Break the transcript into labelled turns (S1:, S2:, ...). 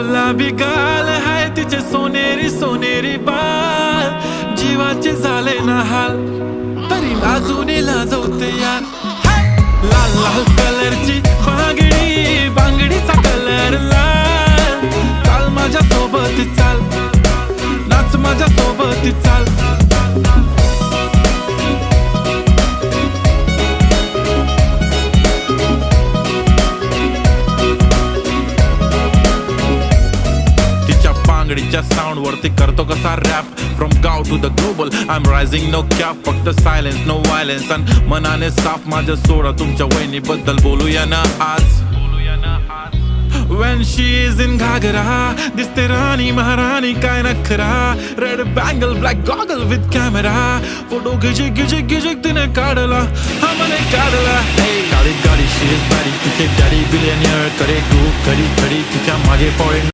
S1: गुलाबी गाल हाय तिचे सोनेरी सोनेरी बाल, जीवाचे झाले ना हाल तरी लाजून लाजवते यार. लाल लाल कलरची बांगडी, बांगडीचा कलर लाल. चाल माझ्या सोबत चाल, नाच माझ्या सोबत चाल. बांगडीच्या साऊंड वरती करतो कसा रॅप. फ्रॉम गाव to the global I am rising, no cap. फक्त सायलेन्स नो व्हायलेन्स आणि मनाने साफ. माझं सोडा तुमच्या वहिनीबद्दल बोलूया ना आज. When she is in घागरा दिसते राणी महाराणी काय नखरा. Red bangle black goggle with camera. Photo गिजिक गिजिक गिजिक तिने काढला, हा मने काढला. गाडी गाडी शी इज बॅडी, तिचे डॅडी बिलियनियर. करे ग्रुप खडी खडी तिच्या मागे फॉरेन